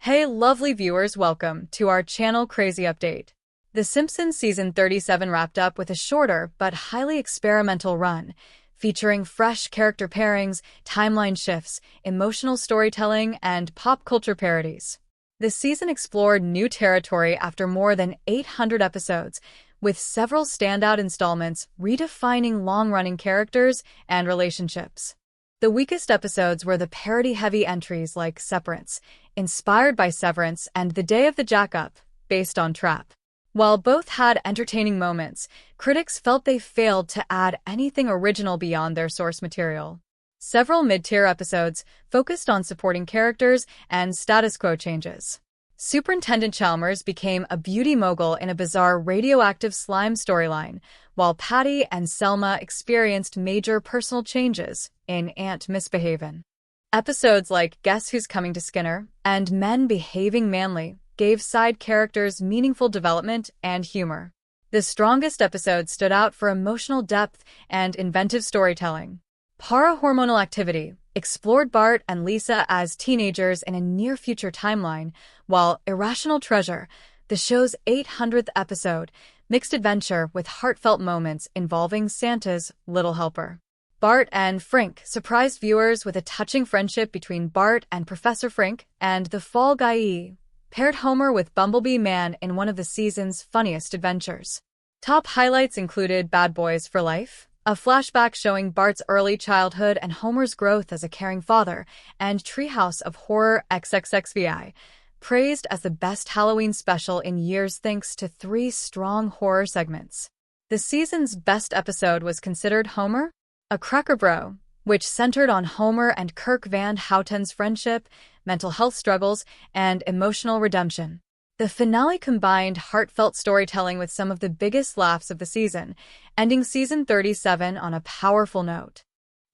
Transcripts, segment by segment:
Hey lovely viewers, welcome to our channel Crazy Update. The Simpsons season 37 wrapped up with a shorter but highly experimental run, featuring fresh character pairings, timeline shifts, emotional storytelling, and pop culture parodies. The season explored new territory after more than 800 episodes, with several standout installments redefining long-running characters and relationships. The weakest episodes were the parody-heavy entries like Severance, inspired by Severance, and The Day of the Jack-Up, based on Trap. While both had entertaining moments, critics felt they failed to add anything original beyond their source material. Several mid-tier episodes focused on supporting characters and status quo changes. Superintendent Chalmers became a beauty mogul in a bizarre radioactive slime storyline, while Patty and Selma experienced major personal changes in Aunt Misbehavin'. Episodes like Guess Who's Coming to Skinner and Men Behaving Manly gave side characters meaningful development and humor. The strongest episodes stood out for emotional depth and inventive storytelling. Para-hormonal Activity explored Bart and Lisa as teenagers in a near-future timeline, while Irrational Treasure, the show's 800th episode, mixed adventure with heartfelt moments involving Santa's Little Helper. Bart and Frink surprised viewers with a touching friendship between Bart and Professor Frink, and The Fall Guy paired Homer with Bumblebee Man in one of the season's funniest adventures. Top highlights included Bad Boys for Life, a flashback showing Bart's early childhood and Homer's growth as a caring father, and Treehouse of Horror XXXVI, praised as the best Halloween special in years thanks to 3 strong horror segments. The season's best episode was considered Homer, a Cracker Bro, which centered on Homer and Kirk Van Houten's friendship, mental health struggles, and emotional redemption. The finale combined heartfelt storytelling with some of the biggest laughs of the season, ending season 37 on a powerful note.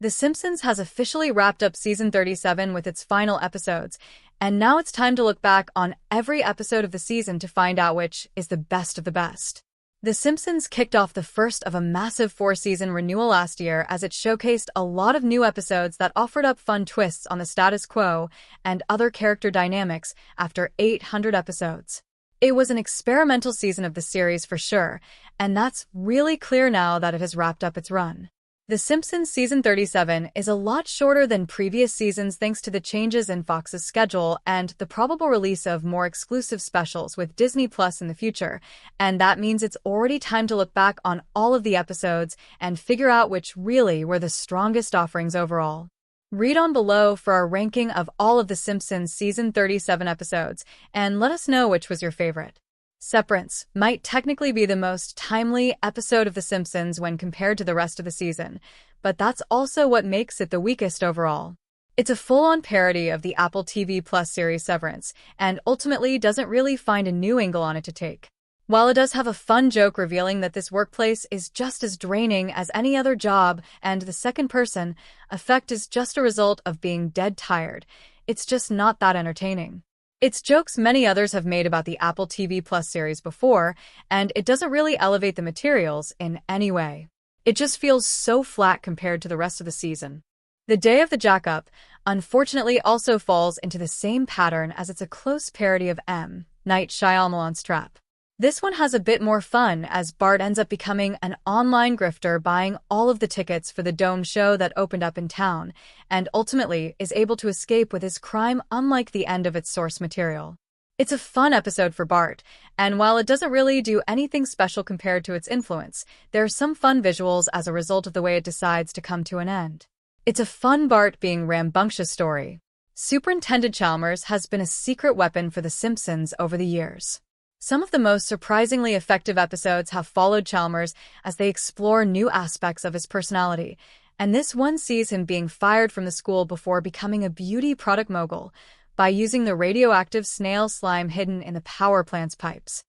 The Simpsons has officially wrapped up season 37 with its final episodes, and now it's time to look back on every episode of the season to find out which is the best of the best. The Simpsons kicked off the first of a massive 4-season renewal last year as it showcased a lot of new episodes that offered up fun twists on the status quo and other character dynamics after 800 episodes. It was an experimental season of the series for sure, and that's really clear now that it has wrapped up its run. The Simpsons season 37 is a lot shorter than previous seasons thanks to the changes in Fox's schedule and the probable release of more exclusive specials with Disney Plus in the future, and that means it's already time to look back on all of the episodes and figure out which really were the strongest offerings overall. Read on below for our ranking of all of the Simpsons season 37 episodes, and let us know which was your favorite. Severance might technically be the most timely episode of The Simpsons when compared to the rest of the season, but that's also what makes it the weakest overall. It's a full-on parody of the Apple TV Plus series Severance, and ultimately doesn't really find a new angle on it to take. While it does have a fun joke revealing that this workplace is just as draining as any other job and the second-person effect is just a result of being dead tired, it's just not that entertaining. It's jokes many others have made about the Apple TV Plus series before, and it doesn't really elevate the materials in any way. It just feels so flat compared to the rest of the season. The Day of the Jack-Up, unfortunately, also falls into the same pattern as it's a close parody of M. Night Shyamalan's Trap. This one has a bit more fun as Bart ends up becoming an online grifter buying all of the tickets for the Dome show that opened up in town, and ultimately is able to escape with his crime unlike the end of its source material. It's a fun episode for Bart, and while it doesn't really do anything special compared to its influence, there are some fun visuals as a result of the way it decides to come to an end. It's a fun Bart being rambunctious story. Superintendent Chalmers has been a secret weapon for The Simpsons over the years. Some of the most surprisingly effective episodes have followed Chalmers as they explore new aspects of his personality, and this one sees him being fired from the school before becoming a beauty product mogul by using the radioactive snail slime hidden in the power plant's pipes.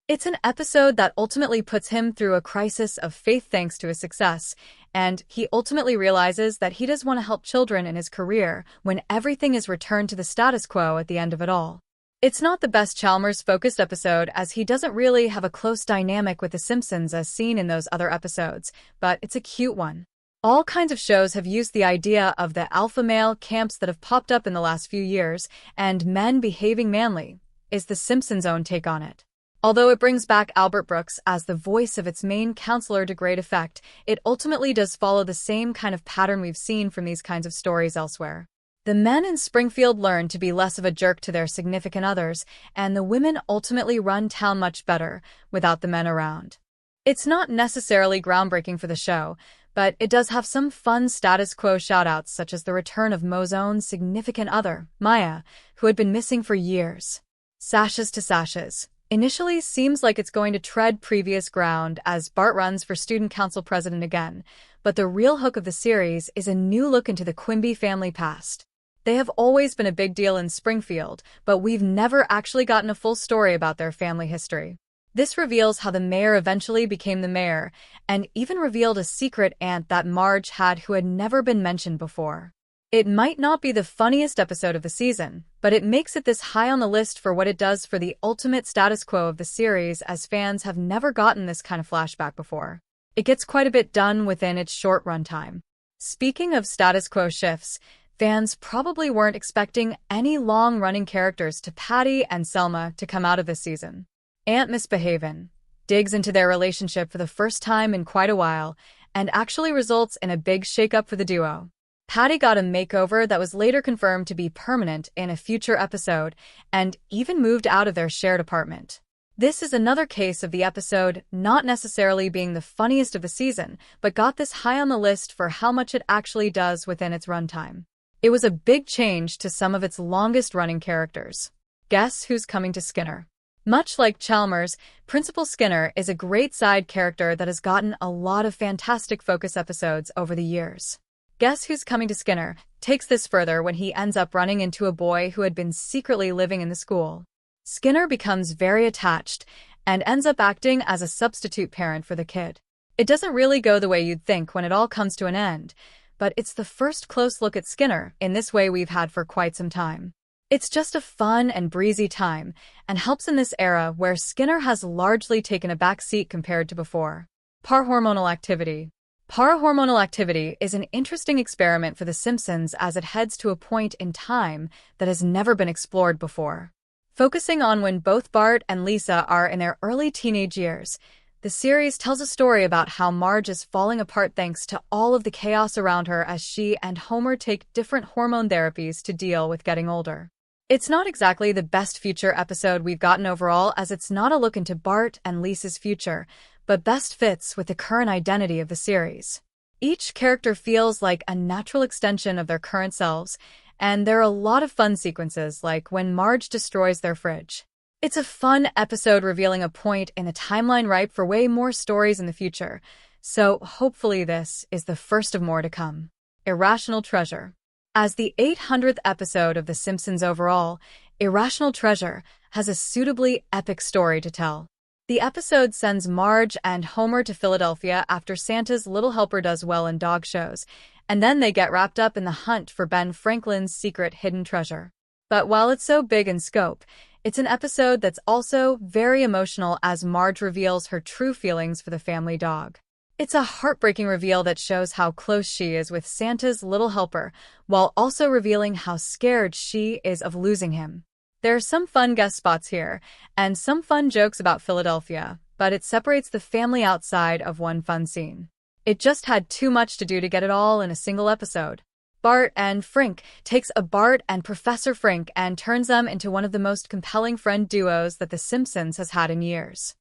It's an episode that ultimately puts him through a crisis of faith thanks to his success, and he ultimately realizes that he does want to help children in his career when everything is returned to the status quo at the end of it all. It's not the best Chalmers-focused episode as he doesn't really have a close dynamic with The Simpsons as seen in those other episodes, but it's a cute one. All kinds of shows have used the idea of the alpha male camps that have popped up in the last few years, and men behaving manly is the Simpsons' own take on it. Although it brings back Albert Brooks as the voice of its main counselor to great effect, it ultimately does follow the same kind of pattern we've seen from these kinds of stories elsewhere. The men in Springfield learn to be less of a jerk to their significant others, and the women ultimately run town much better without the men around. It's not necessarily groundbreaking for the show, but it does have some fun status quo shoutouts, such as the return of Moe's own significant other, Maya, who had been missing for years. Sashes to Sashes initially seems like it's going to tread previous ground as Bart runs for student council president again, but the real hook of the series is a new look into the Quimby family past. They have always been a big deal in Springfield, but we've never actually gotten a full story about their family history. This reveals how the mayor eventually became the mayor, and even revealed a secret aunt that Marge had who had never been mentioned before. It might not be the funniest episode of the season, but it makes it this high on the list for what it does for the ultimate status quo of the series, as fans have never gotten this kind of flashback before. It gets quite a bit done within its short runtime. Speaking of status quo shifts, fans probably weren't expecting any long-running characters to Patty and Selma to come out of this season. Aunt Misbehavin' digs into their relationship for the first time in quite a while, and actually results in a big shakeup for the duo. Patty got a makeover that was later confirmed to be permanent in a future episode, and even moved out of their shared apartment. This is another case of the episode not necessarily being the funniest of the season, but got this high on the list for how much it actually does within its runtime. It was a big change to some of its longest-running characters. Guess who's coming to Skinner? Much like Chalmers, Principal Skinner is a great side character that has gotten a lot of fantastic focus episodes over the years. Guess who's coming to Skinner takes this further when he ends up running into a boy who had been secretly living in the school. Skinner becomes very attached and ends up acting as a substitute parent for the kid. It doesn't really go the way you'd think when it all comes to an end, but it's the first close look at Skinner in this way we've had for quite some time. It's just a fun and breezy time, and helps in this era where Skinner has largely taken a back seat compared to before. Parahormonal activity. Parahormonal activity is an interesting experiment for The Simpsons as it heads to a point in time that has never been explored before. Focusing on when both Bart and Lisa are in their early teenage years, the series tells a story about how Marge is falling apart thanks to all of the chaos around her as she and Homer take different hormone therapies to deal with getting older. It's not exactly the best future episode we've gotten overall, as it's not a look into Bart and Lisa's future, but best fits with the current identity of the series. Each character feels like a natural extension of their current selves, and there are a lot of fun sequences like when Marge destroys their fridge. It's a fun episode revealing a point in the timeline ripe for way more stories in the future, so hopefully this is the first of more to come. Irrational Treasure. As the 800th episode of The Simpsons overall, Irrational Treasure has a suitably epic story to tell. The episode sends Marge and Homer to Philadelphia after Santa's Little Helper does well in dog shows, and then they get wrapped up in the hunt for Ben Franklin's secret hidden treasure. But while it's so big in scope, it's an episode that's also very emotional as Marge reveals her true feelings for the family dog. It's a heartbreaking reveal that shows how close she is with Santa's Little Helper, while also revealing how scared she is of losing him. There are some fun guest spots here, and some fun jokes about Philadelphia, but it separates the family outside of one fun scene. It just had too much to do to get it all in a single episode. Bart and Frink takes a Bart and Professor Frink and turns them into one of the most compelling friend duos that The Simpsons has had in years.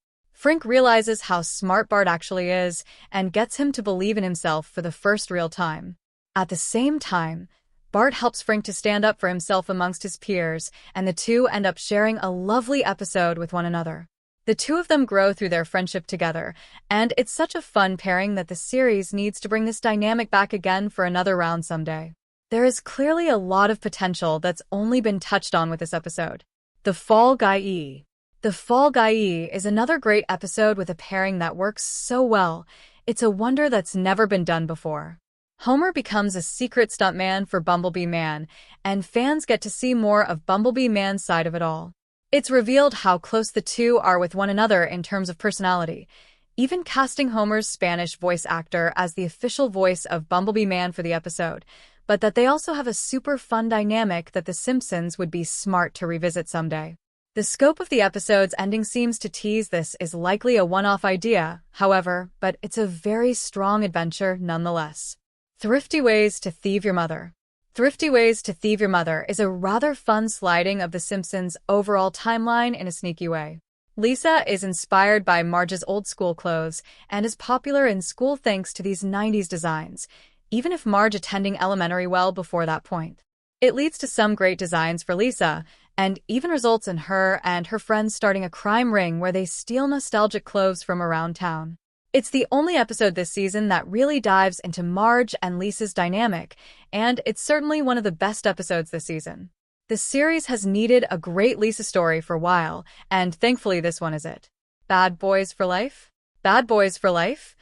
Frink realizes how smart Bart actually is and gets him to believe in himself for the first real time. At the same time, Bart helps Frink to stand up for himself amongst his peers, and the two end up sharing a lovely episode with one another. The two of them grow through their friendship together, and it's such a fun pairing that the series needs to bring this dynamic back again for another round someday. There is clearly a lot of potential that's only been touched on with this episode. The Fall Guy. The Fall Guy is another great episode with a pairing that works so well. It's a wonder that's never been done before. Homer becomes a secret stuntman for Bumblebee Man, and fans get to see more of Bumblebee Man's side of it all. It's revealed how close the two are with one another in terms of personality. even casting Homer's Spanish voice actor as the official voice of Bumblebee Man for the episode, but that they also have a super fun dynamic that The Simpsons would be smart to revisit someday. The scope of the episode's ending seems to tease this is likely a one-off idea, however, but it's a very strong adventure nonetheless. Thrifty Ways to Thieve Your Mother. Thrifty Ways to Thieve Your Mother is a rather fun sliding of The Simpsons' overall timeline in a sneaky way. Lisa is inspired by Marge's old-school clothes and is popular in school thanks to these 90s designs, even if Marge attending elementary well before that point. It leads to some great designs for Lisa, and even results in her and her friends starting a crime ring where they steal nostalgic clothes from around town. It's the only episode this season that really dives into Marge and Lisa's dynamic, and it's certainly one of the best episodes this season. The series has needed a great Lisa story for a while, and thankfully this one is it. Bad Boys for Life? Bad Boys for Life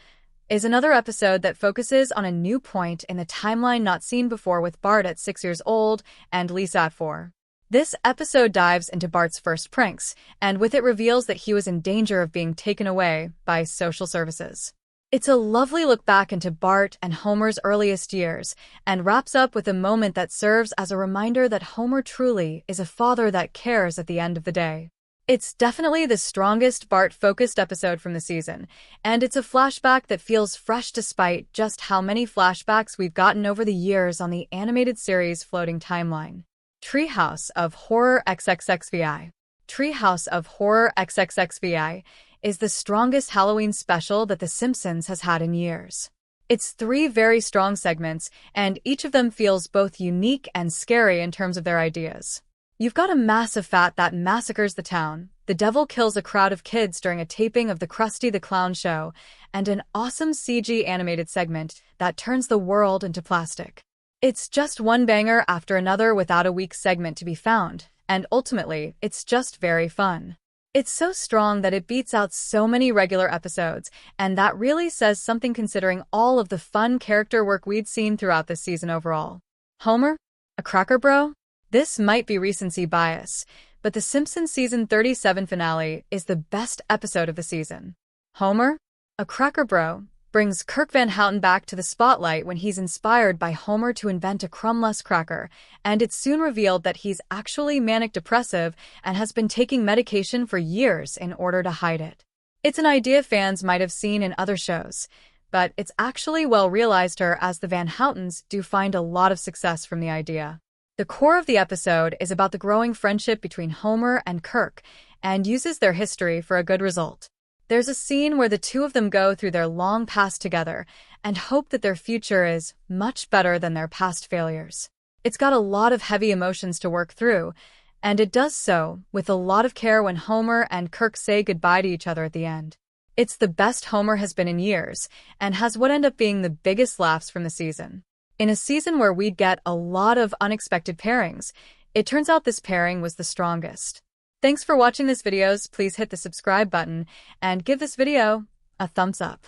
is another episode that focuses on a new point in the timeline not seen before with Bart at 6 years old and Lisa at 4. This episode dives into Bart's first pranks, and with it reveals that he was in danger of being taken away by social services. It's a lovely look back into Bart and Homer's earliest years, and wraps up with a moment that serves as a reminder that Homer truly is a father that cares at the end of the day. It's definitely the strongest Bart-focused episode from the season, and it's a flashback that feels fresh despite just how many flashbacks we've gotten over the years on the animated series' floating timeline. Treehouse of Horror XXXVI. Treehouse of Horror XXXVI is the strongest Halloween special that The Simpsons has had in years. It's 3 very strong segments, and each of them feels both unique and scary in terms of their ideas. You've got a massive fat that massacres the town, the devil kills a crowd of kids during a taping of the Krusty the Clown show, and an awesome CG animated segment that turns the world into plastic. It's just one banger after another without a weak segment to be found, and ultimately, it's just very fun. It's so strong that it beats out so many regular episodes, and that really says something considering all of the fun character work we'd seen throughout this season overall. Homer? A cracker bro? This might be recency bias, but The Simpsons Season 37 finale is the best episode of the season. Homer? A cracker bro brings Kirk Van Houten back to the spotlight when he's inspired by Homer to invent a crumbless cracker, and it's soon revealed that he's actually manic-depressive and has been taking medication for years in order to hide it. It's an idea fans might have seen in other shows, but it's actually well realized here as the Van Houtens do find a lot of success from the idea. The core of the episode is about the growing friendship between Homer and Kirk, and uses their history for a good result. There's a scene where the two of them go through their long past together and hope that their future is much better than their past failures. It's got a lot of heavy emotions to work through, and it does so with a lot of care when Homer and Kirk say goodbye to each other at the end. It's the best Homer has been in years, and has what end up being the biggest laughs from the season. In a season where we'd get a lot of unexpected pairings, it turns out this pairing was the strongest. Thanks for watching this videos. Please hit the subscribe button and give this video a thumbs up.